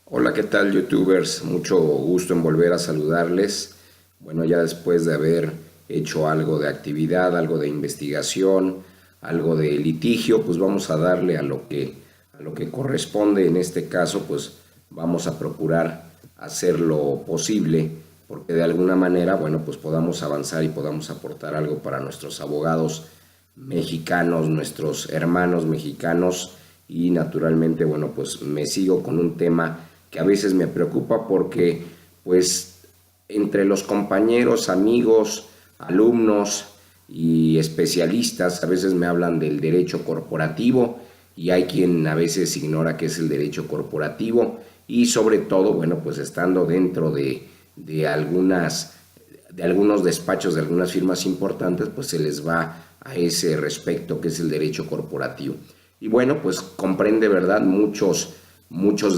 Hola, ¿qué tal, youtubers? Mucho gusto en volver a saludarles. Bueno, ya después de haber hecho algo de actividad, algo de investigación, algo de litigio, pues vamos a darle a lo que corresponde. En este caso, pues vamos a procurar hacer lo posible porque de alguna manera, bueno, pues podamos avanzar y podamos aportar algo para nuestros abogados mexicanos, nuestros hermanos mexicanos. Y naturalmente, bueno, pues me sigo con un tema que a veces me preocupa porque pues entre los compañeros, amigos, alumnos y especialistas a veces me hablan del derecho corporativo y hay quien a veces ignora qué es el derecho corporativo y sobre todo, bueno, pues estando dentro de algunas de algunos despachos de algunas firmas importantes, pues se les va a ese respecto que es el derecho corporativo. Y bueno, pues comprende, ¿verdad? Muchos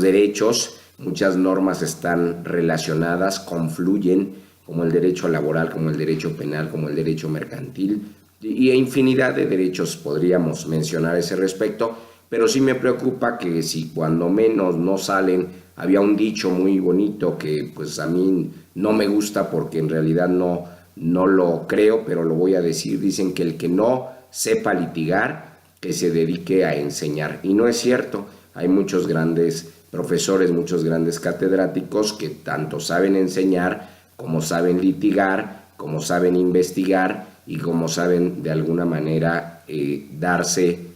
derechos, muchas normas están relacionadas, confluyen, como el derecho laboral, como el derecho penal, como el derecho mercantil, y infinidad de derechos podríamos mencionar a ese respecto, pero sí me preocupa que si cuando menos no salen, había un dicho muy bonito que pues a mí no me gusta porque en realidad no lo creo, pero lo voy a decir, dicen que el que no sepa litigar, que se dedique a enseñar. Y no es cierto, hay muchos grandes profesores, muchos grandes catedráticos que tanto saben enseñar, como saben litigar, como saben investigar y como saben de alguna manera darse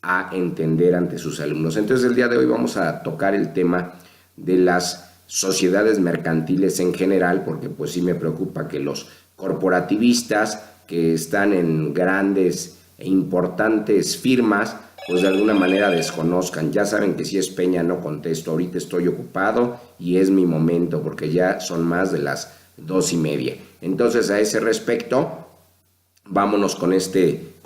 a entender ante sus alumnos. Entonces el día de hoy vamos a tocar el tema de las sociedades mercantiles en general, porque pues sí me preocupa que los corporativistas que están en grandes e importantes firmas, pues de alguna manera desconozcan. Ya saben que si es Peña no contesto, ahorita estoy ocupado y es mi momento porque ya son más de las 2:30. Entonces a ese respecto, vámonos con este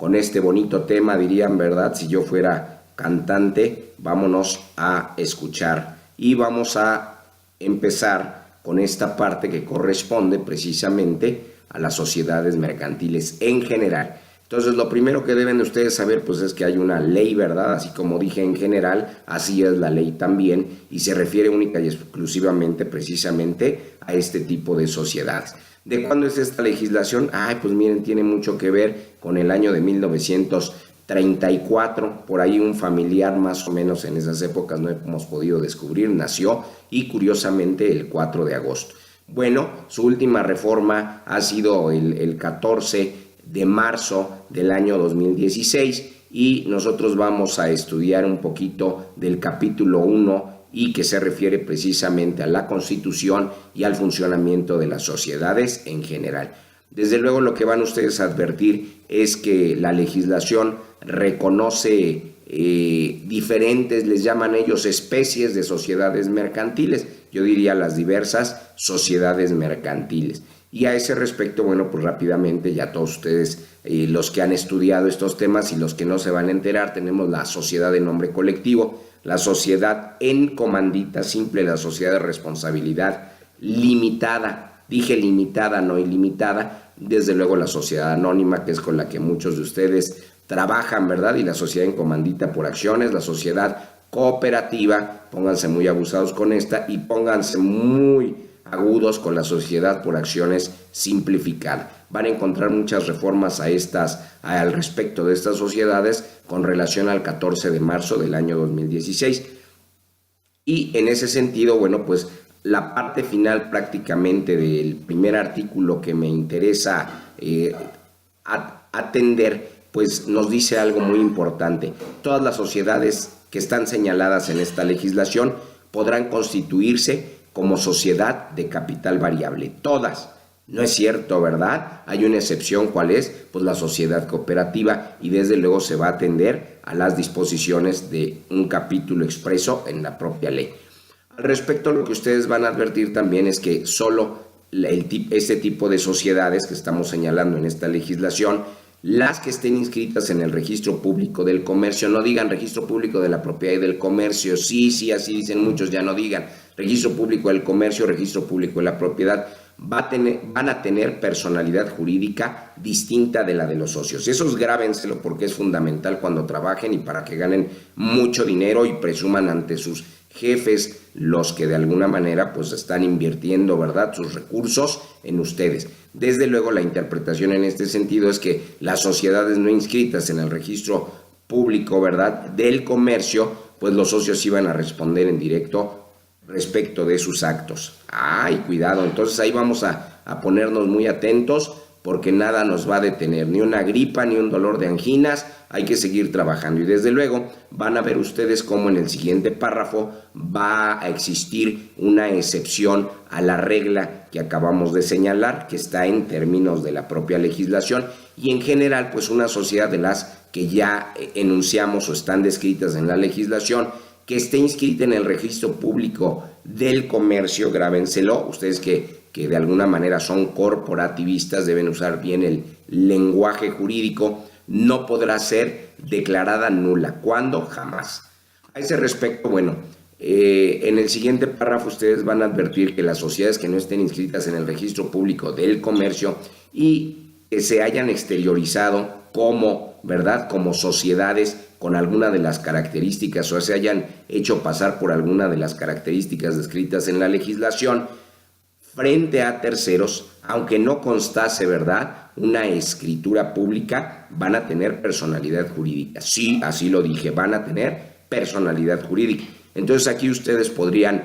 bonito tema, dirían, ¿verdad? Si yo fuera cantante, vámonos a escuchar y vamos a empezar con esta parte que corresponde precisamente a las sociedades mercantiles en general. Entonces, lo primero que deben ustedes saber, pues es que hay una ley, ¿verdad? Así como dije en general, así es la ley también, y se refiere única y exclusivamente, precisamente, a este tipo de sociedades. ¿De cuándo es esta legislación? Ay, pues miren, tiene mucho que ver con el año de 1934, por ahí un familiar más o menos en esas épocas, no hemos podido descubrir, nació y curiosamente el 4 de agosto. Bueno, su última reforma ha sido el 14 de marzo del año 2016 y nosotros vamos a estudiar un poquito del capítulo 1 y que se refiere precisamente a la Constitución y al funcionamiento de las sociedades en general. Desde luego lo que van ustedes a advertir es que la legislación reconoce diferentes, les llaman ellos especies de sociedades mercantiles, yo diría las diversas sociedades mercantiles. Y a ese respecto, bueno, pues rápidamente ya todos ustedes, los que han estudiado estos temas y los que no se van a enterar, tenemos la sociedad de nombre colectivo, la sociedad en comandita simple, la sociedad de responsabilidad limitada, dije limitada, no ilimitada, desde luego la sociedad anónima, que es con la que muchos de ustedes trabajan, ¿verdad? Y la sociedad en comandita por acciones, la sociedad cooperativa, pónganse muy abusados con esta y pónganse muy agudos con la sociedad por acciones simplificada. Van a encontrar muchas reformas al respecto de estas sociedades con relación al 14 de marzo del año 2016. Y en ese sentido, bueno, pues la parte final prácticamente del primer artículo que me interesa atender, pues nos dice algo muy importante. Todas las sociedades que están señaladas en esta legislación podrán constituirse como sociedad de capital variable. Todas. No es cierto, ¿verdad? Hay una excepción, ¿cuál es? Pues la sociedad cooperativa y desde luego se va a atender a las disposiciones de un capítulo expreso en la propia ley. Al respecto, lo que ustedes van a advertir también es que solo este tipo de sociedades que estamos señalando en esta legislación, las que estén inscritas en el registro público del comercio, no digan registro público de la propiedad y del comercio, sí, así dicen muchos, ya no digan registro público del comercio, registro público de la propiedad, van a tener personalidad jurídica distinta de la de los socios. Eso grábenselo porque es fundamental cuando trabajen y para que ganen mucho dinero y presuman ante sus jefes, los que de alguna manera pues están invirtiendo, ¿verdad?, sus recursos en ustedes. Desde luego la interpretación en este sentido es que las sociedades no inscritas en el registro público, ¿verdad?, del comercio, pues los socios iban a responder en directo respecto de sus actos. ¡Ay, cuidado! Entonces ahí vamos a ponernos muy atentos porque nada nos va a detener, ni una gripa, ni un dolor de anginas, hay que seguir trabajando. Y desde luego van a ver ustedes cómo en el siguiente párrafo va a existir una excepción a la regla que acabamos de señalar, que está en términos de la propia legislación y en general pues una sociedad de las que ya enunciamos o están descritas en la legislación, que esté inscrita en el registro público del comercio, grábenselo, ustedes que de alguna manera son corporativistas, deben usar bien el lenguaje jurídico, no podrá ser declarada nula. ¿Cuándo? Jamás. A ese respecto, bueno, en el siguiente párrafo ustedes van a advertir que las sociedades que no estén inscritas en el registro público del comercio y que se hayan exteriorizado como, ¿verdad?, como sociedades con alguna de las características o se hayan hecho pasar por alguna de las características descritas en la legislación frente a terceros, aunque no constase, ¿verdad?, una escritura pública, van a tener personalidad jurídica. Sí, así lo dije, van a tener personalidad jurídica. Entonces aquí ustedes podrían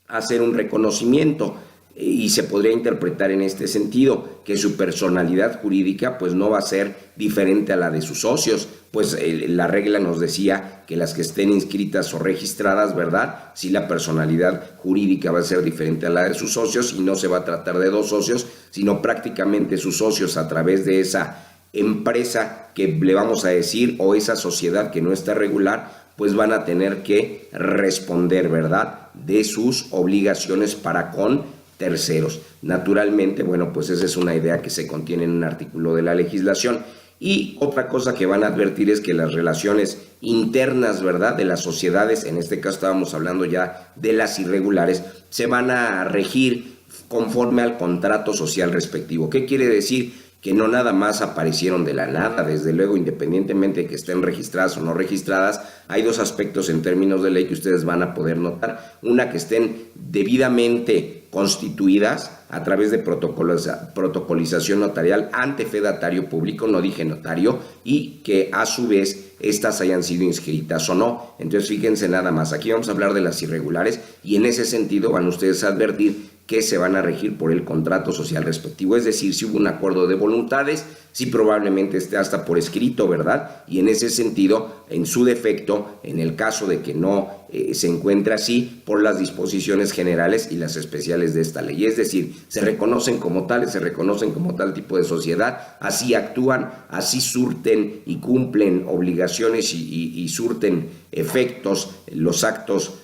hacer un reconocimiento y se podría interpretar en este sentido que su personalidad jurídica pues no va a ser diferente a la de sus socios, pues la regla nos decía que las que estén inscritas o registradas, ¿verdad?, si la personalidad jurídica va a ser diferente a la de sus socios y no se va a tratar de dos socios, sino prácticamente sus socios a través de esa empresa que le vamos a decir o esa sociedad que no está regular, pues van a tener que responder, ¿verdad?, de sus obligaciones para con terceros. Naturalmente, bueno, pues esa es una idea que se contiene en un artículo de la legislación. Y otra cosa que van a advertir es que las relaciones internas, ¿verdad?, de las sociedades, en este caso estábamos hablando ya de las irregulares, se van a regir conforme al contrato social respectivo. ¿Qué quiere decir? Que no nada más aparecieron de la nada, desde luego, independientemente de que estén registradas o no registradas, hay dos aspectos en términos de ley que ustedes van a poder notar. Una, que estén debidamente constituidas a través de protocolización notarial ante fedatario público, no dije notario, y que a su vez estas hayan sido inscritas o no. Entonces fíjense nada más, aquí vamos a hablar de las irregulares y en ese sentido van ustedes a advertir que se van a regir por el contrato social respectivo, es decir, si hubo un acuerdo de voluntades, si probablemente esté hasta por escrito, ¿verdad? Y en ese sentido, en su defecto, en el caso de que no se encuentre así, por las disposiciones generales y las especiales de esta ley. Es decir, se reconocen como tales, se reconocen como tal tipo de sociedad, así actúan, así surten y cumplen obligaciones y surten efectos los actos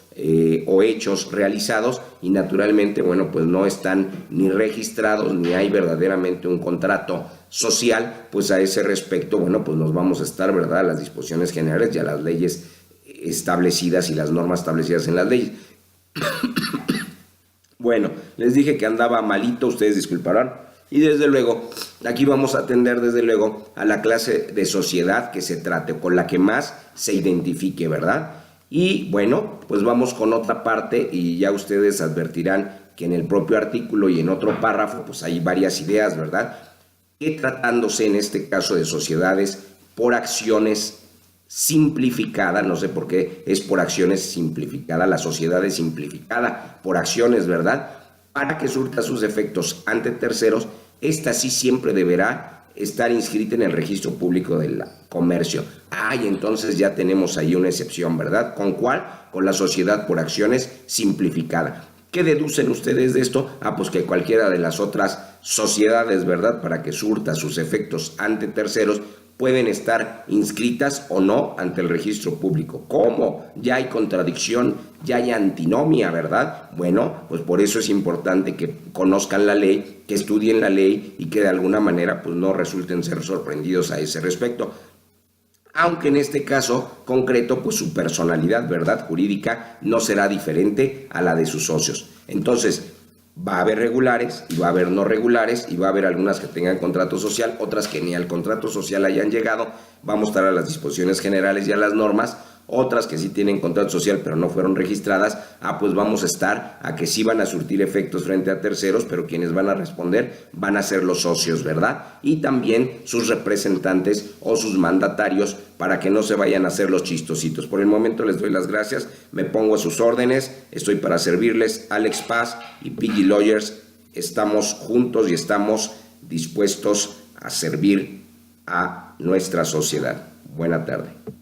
o hechos realizados y naturalmente, bueno, pues no están ni registrados ni hay verdaderamente un contrato social, pues a ese respecto, bueno, pues nos vamos a estar, ¿verdad?, a las disposiciones generales y a las leyes establecidas y las normas establecidas en las leyes. Bueno, les dije que andaba malito, ustedes disculparán, y desde luego, aquí vamos a atender desde luego a la clase de sociedad que se trate, con la que más se identifique, ¿verdad? Y bueno, pues vamos con otra parte y ya ustedes advertirán que en el propio artículo y en otro párrafo pues hay varias ideas, ¿verdad? Que tratándose en este caso de sociedades por acciones simplificada, no sé por qué es por acciones simplificada, la sociedad es simplificada por acciones, ¿verdad? Para que surta sus efectos ante terceros, esta sí siempre deberá estar inscrita en el registro público del comercio. Y entonces ya tenemos ahí una excepción, ¿verdad? ¿Con cuál? Con la sociedad por acciones simplificada. ¿Qué deducen ustedes de esto? Pues que cualquiera de las otras sociedades, ¿verdad?, para que surta sus efectos ante terceros, pueden estar inscritas o no ante el registro público. ¿Cómo? Ya hay contradicción, ya hay antinomia, ¿verdad? Bueno, pues por eso es importante que conozcan la ley, que estudien la ley y que de alguna manera pues no resulten ser sorprendidos a ese respecto. Aunque en este caso concreto, pues su personalidad, ¿verdad?, jurídica no será diferente a la de sus socios. Entonces, Va a haber regulares y va a haber no regulares, y va a haber algunas que tengan contrato social, otras que ni al contrato social hayan llegado. Vamos a estar a las disposiciones generales y a las normas. Otras que sí tienen contrato social pero no fueron registradas, pues vamos a estar a que sí van a surtir efectos frente a terceros, pero quienes van a responder van a ser los socios, ¿verdad? Y también sus representantes o sus mandatarios, para que no se vayan a hacer los chistositos. Por el momento les doy las gracias, me pongo a sus órdenes, estoy para servirles. Alex Paz y Piggy Lawyers estamos juntos y estamos dispuestos a servir a nuestra sociedad. Buena tarde.